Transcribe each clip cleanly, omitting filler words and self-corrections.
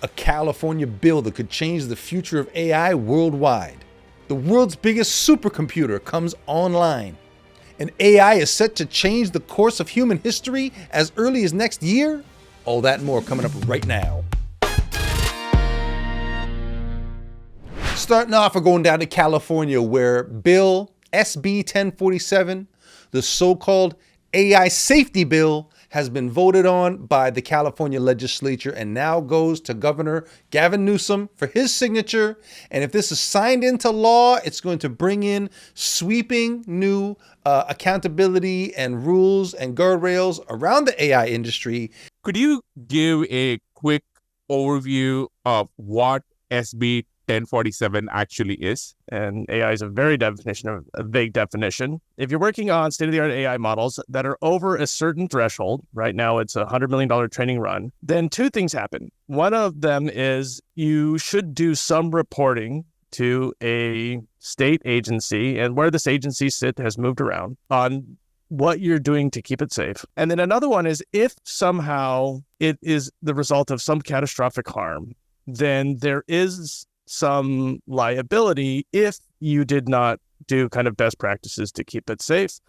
a California bill that could change the future of AI worldwide. The world's biggest supercomputer comes online. And AI is set to change the course of human history as early as next year? All that and more coming up right now. Starting off, we're going down to California, where Bill SB 1047, the so-called AI safety bill, has been voted on by the California legislature and now goes to Governor Gavin Newsom for his signature. And if this is signed into law, it's going to bring in sweeping new accountability and rules and guardrails around the AI industry. Could you give a quick overview of what SB 1047 actually is? And AI is a vague definition. If you're working on state-of-the-art AI models that are over a certain threshold, right now it's a $100 million training run, then two things happen. One of them is you should do some reporting to a state agency, and where this agency has moved around, on what you're doing to keep it safe. And then another one is if somehow it is the result of some catastrophic harm, then there is some liability if you did not do kind of best practices to keep it safe.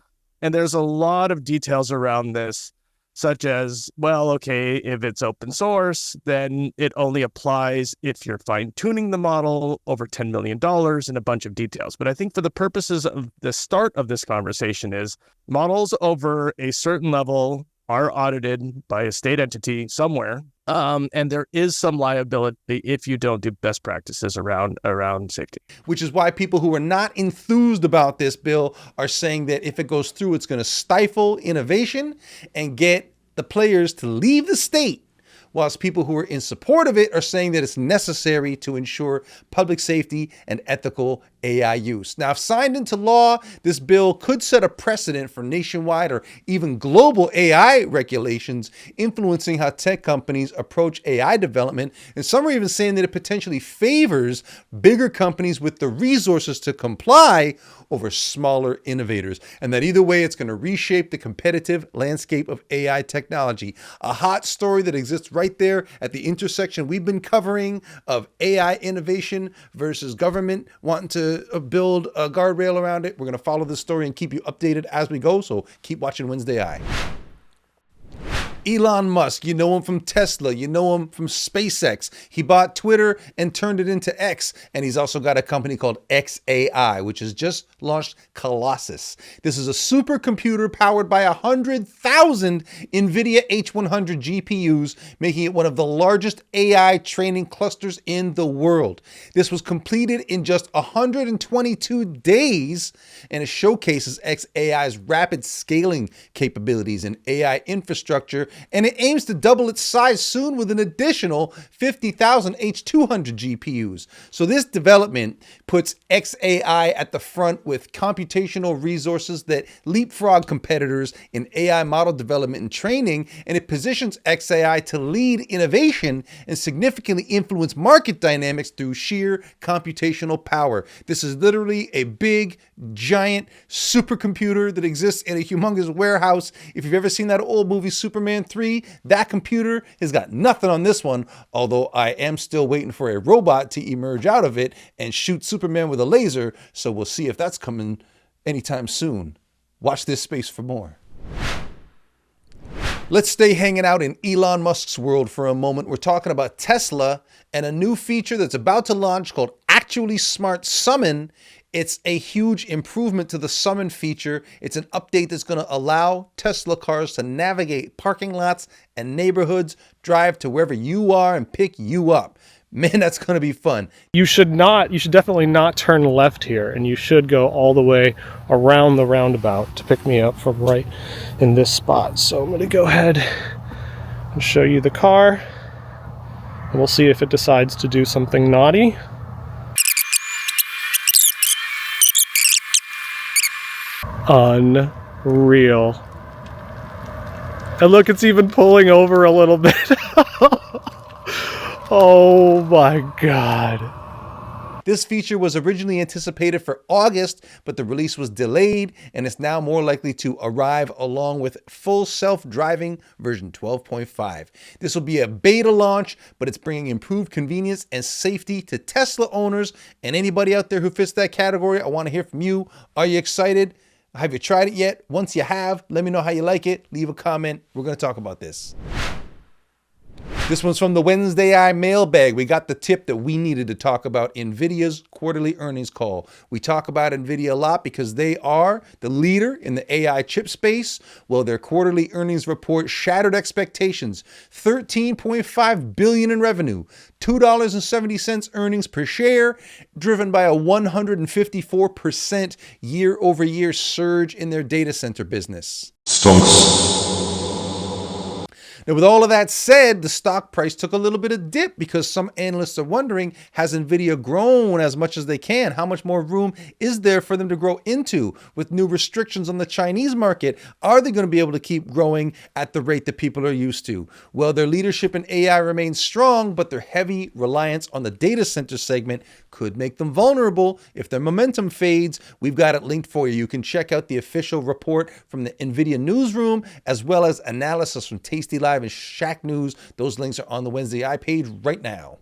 And there's a lot of details around this, such as, well, okay, if it's open source, then it only applies if you're fine-tuning the model over $10 million and a bunch of details. But I think for the purposes of the start of this conversation is models over a certain level are audited by a state entity somewhere. And there is some liability if you don't do best practices around safety. Which is why people who are not enthused about this bill are saying that if it goes through, it's going to stifle innovation and get the players to leave the state, whilst people who are in support of it are saying that it's necessary to ensure public safety and ethical AI use. Now, if signed into law, this bill could set a precedent for nationwide or even global AI regulations, influencing how tech companies approach AI development. And some are even saying that it potentially favors bigger companies with the resources to comply over smaller innovators. And that either way, it's going to reshape the competitive landscape of AI technology. A hot story that exists right there at the intersection we've been covering of AI innovation versus government wanting to build a guardrail around it. We're going to follow this story and keep you updated as we go. So keep watching WednesdAI. Elon Musk, you know him from Tesla, you know him from SpaceX. He bought Twitter and turned it into X, and he's also got a company called xAI, which has just launched Colossus. This is a supercomputer powered by 100,000 NVIDIA H100 GPUs, making it one of the largest AI training clusters in the world. This was completed in just 122 days, and it showcases xAI's rapid scaling capabilities and AI infrastructure, and it aims to double its size soon with an additional 50,000 H200 GPUs. So this development puts xAI at the front with computational resources that leapfrog competitors in AI model development and training, and it positions xAI to lead innovation and significantly influence market dynamics through sheer computational power. This is literally a big, giant supercomputer that exists in a humongous warehouse. If you've ever seen that old movie Superman 3, that computer has got nothing on this one, although I am still waiting for a robot to emerge out of it and shoot Superman with a laser, so we'll see if that's coming anytime soon. Watch this space for more. Let's stay hanging out in Elon Musk's world for a moment. We're talking about Tesla and a new feature that's about to launch called Actually Smart Summon. It's a huge improvement to the Summon feature. It's an update that's going to allow Tesla cars to navigate parking lots and neighborhoods, drive to wherever you are and pick you up. Man, that's going to be fun. You should definitely not turn left here, and you should go all the way around the roundabout to pick me up from right in this spot. So I'm going to go ahead and show you the car, and we'll see if it decides to do something naughty. Unreal. And look, it's even pulling over a little bit. Oh my God. This feature was originally anticipated for August, but the release was delayed, and it's now more likely to arrive along with full self-driving version 12.5. This will be a beta launch, but it's bringing improved convenience and safety to Tesla owners and anybody out there who fits that category. I want to hear from you. Are you excited? Have you tried it yet? Once you have, let me know how you like it. Leave a comment. We're going to talk about this. This one's from the WednesdAI mailbag. We got the tip that we needed to talk about NVIDIA's quarterly earnings call. We talk about NVIDIA a lot because they are the leader in the AI chip space. Well, their quarterly earnings report shattered expectations. $13.5 billion in revenue, $2.70 earnings per share, driven by a 154% year-over-year surge in their data center business. Stonks. Now, with all of that said, the stock price took a little bit of dip because some analysts are wondering, has NVIDIA grown as much as they can? How much more room is there for them to grow into? With new restrictions on the Chinese market, are they going to be able to keep growing at the rate that people are used to? Well, their leadership in AI remains strong, but their heavy reliance on the data center segment could make them vulnerable if their momentum fades. We've got it linked for you. You can check out the official report from the NVIDIA newsroom, as well as analysis from Tasty Live and Shack News. Those links are on the WednesdAI page right now.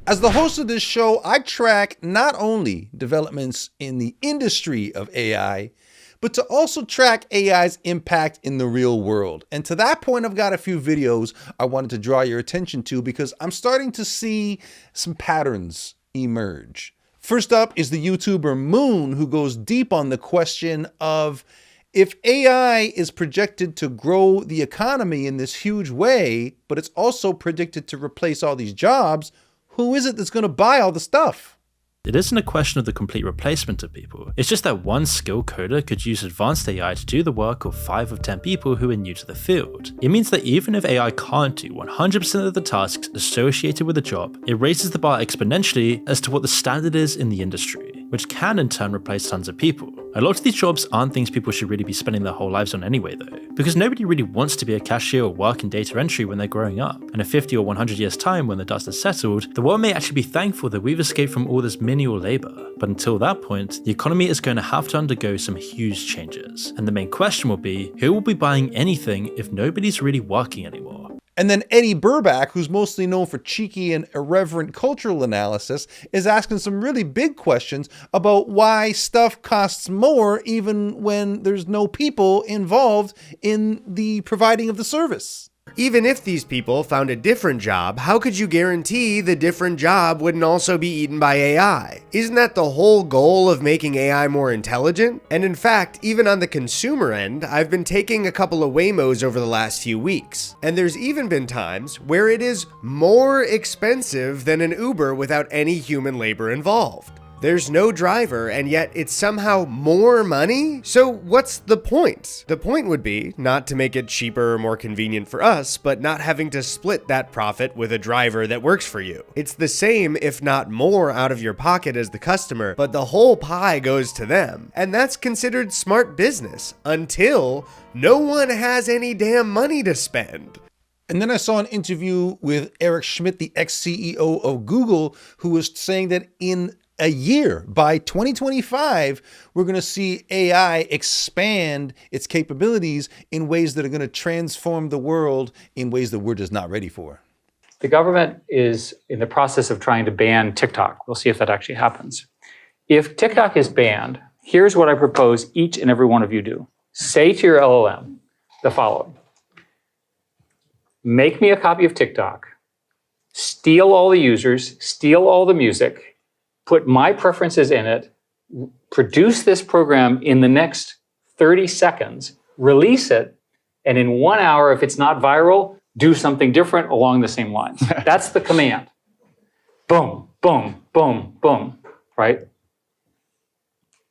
As the host of this show, I track not only developments in the industry of AI, but to also track AI's impact in the real world. And to that point, I've got a few videos I wanted to draw your attention to because I'm starting to see some patterns emerge. First up is the YouTuber Moon, who goes deep on the question of, if AI is projected to grow the economy in this huge way, but it's also predicted to replace all these jobs, who is it that's going to buy all the stuff? It isn't a question of the complete replacement of people. It's just that one skilled coder could use advanced AI to do the work of 5 of 10 people who are new to the field. It means that even if AI can't do 100% of the tasks associated with a job, it raises the bar exponentially as to what the standard is in the industry, which can in turn replace tons of people. A lot of these jobs aren't things people should really be spending their whole lives on anyway though, because nobody really wants to be a cashier or work in data entry when they're growing up. And in 50 or 100 years time, when the dust has settled, the world may actually be thankful that we've escaped from all this menial labor. But until that point, the economy is going to have to undergo some huge changes. And the main question will be, who will be buying anything if nobody's really working anymore? And then Eddie Burback, who's mostly known for cheeky and irreverent cultural analysis, is asking some really big questions about why stuff costs more even when there's no people involved in the providing of the service. Even if these people found a different job, how could you guarantee the different job wouldn't also be eaten by AI? Isn't that the whole goal of making AI more intelligent? And in fact, even on the consumer end, I've been taking a couple of Waymos over the last few weeks. And there's even been times where it is more expensive than an Uber without any human labor involved. There's no driver, and yet it's somehow more money? So what's the point? The point would be not to make it cheaper or more convenient for us, but not having to split that profit with a driver that works for you. It's the same, if not more, out of your pocket as the customer, but the whole pie goes to them. And that's considered smart business until no one has any damn money to spend. And then I saw an interview with Eric Schmidt, the ex-CEO of Google, who was saying that in a year, by 2025, we're going to see AI expand its capabilities in ways that are going to transform the world in ways that we're just not ready for. The government is in the process of trying to ban TikTok. We'll see if that actually happens. If TikTok is banned, here's what I propose each and every one of you do. Say to your LLM the following: make me a copy of TikTok, steal all the users, steal all the music, put my preferences in it, produce this program in the next 30 seconds, release it, and in 1 hour, if it's not viral, do something different along the same lines. That's the command. Boom, boom, boom, boom, right?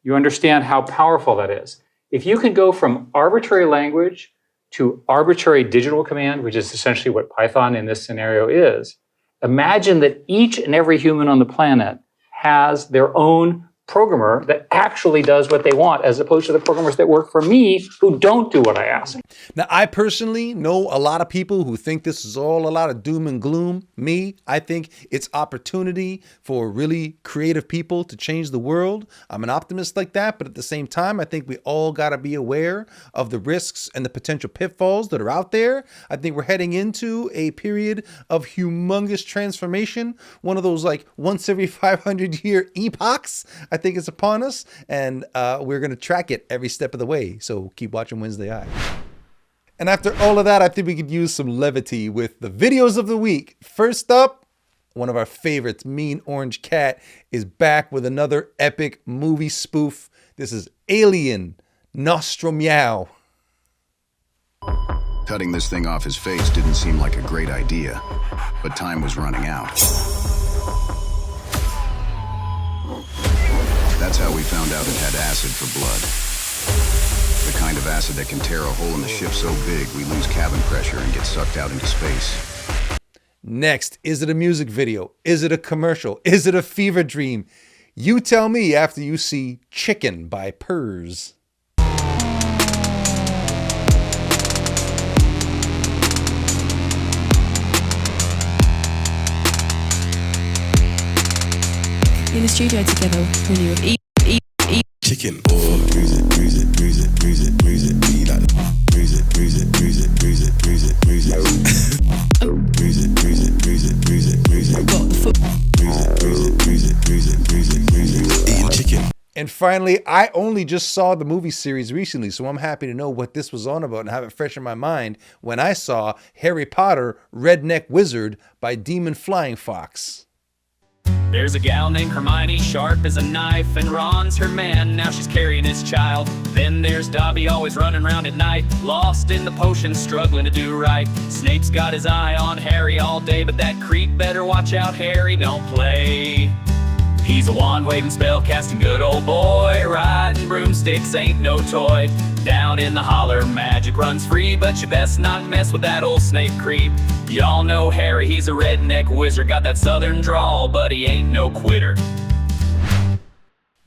You understand how powerful that is. If you can go from arbitrary language to arbitrary digital command, which is essentially what Python in this scenario is, imagine that each and every human on the planet has their own programmer that actually does what they want, as opposed to the programmers that work for me who don't do what I ask. Now, I personally know a lot of people who think this is all a lot of doom and gloom. Me, I think it's opportunity for really creative people to change the world. I'm an optimist like that, but at the same time, I think we all got to be aware of the risks and the potential pitfalls that are out there. I think we're heading into a period of humongous transformation, one of those like once every 500 year epochs. I think it's upon us, and we're going to track it every step of the way. So keep watching WednesdAI. And after all of that, I think we could use some levity with the videos of the week. First up, one of our favorites, Mean Orange Cat, is back with another epic movie spoof. This is Alien Nostromeow. Cutting this thing off his face didn't seem like a great idea, but time was running out. That's how we found out it had acid for blood. The kind of acid that can tear a hole in the ship so big we lose cabin pressure and get sucked out into space. Next, is it a music video? Is it a commercial? Is it a fever dream? You tell me after you see Chicken by Purrs. In the studio together when you would eat. Chicken or bruise it, bruise it, bruise it, bruise it, bruise it, be like bruise it, bruise it, bruise it, bruise it, bruise it, bruise it, bruise it, bruise it, bruise it, bruise it, bruise it, Got the foot. bruise it, bruise it, bruise it, bruise it, bruise it, bruise it, eating chicken. And finally, I only just saw the movie series recently, so I'm happy to know what this was on about and have it fresh in my mind when I saw Harry Potter Redneck Wizard by Demon Flying Fox. There's a gal named Hermione, sharp as a knife, and Ron's her man, now she's carrying his child. Then there's Dobby, always running around at night, lost in the potion, struggling to do right. Snape's got his eye on Harry all day, but that creep better watch out, Harry don't play. He's a wand-waving, spell-casting good old boy, riding broomsticks ain't no toy. Down in the holler, magic runs free, but you best not mess with that old Snape creep. Y'all know Harry, he's a redneck wizard, got that southern drawl, but he ain't no quitter.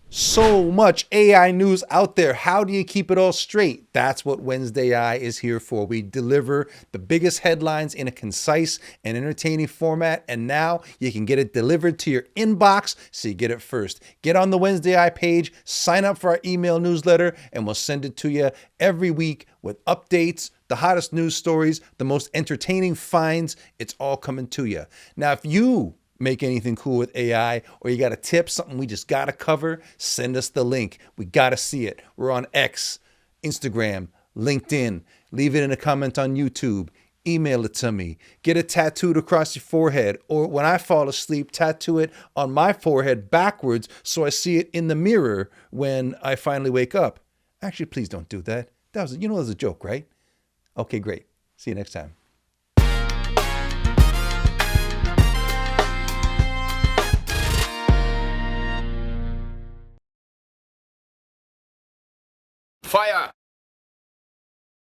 So much AI news out there. How do you keep it all straight? That's what WednesdAI is here for. We deliver the biggest headlines in a concise and entertaining format, and now you can get it delivered to your inbox so you get it first. Get on the WednesdAI page, sign up for our email newsletter, and we'll send it to you every week with updates, the hottest news stories, the most entertaining finds. It's all coming to you. Now, if you make anything cool with AI, or you got a tip, something we just got to cover, send us the link. We got to see it. We're on X, Instagram, LinkedIn. Leave it in a comment on YouTube. Email it to me. Get it tattooed across your forehead, or when I fall asleep, tattoo it on my forehead backwards so I see it in the mirror when I finally wake up. Actually, please don't do that. That was a joke, right? Okay, great. See you next time. Fire!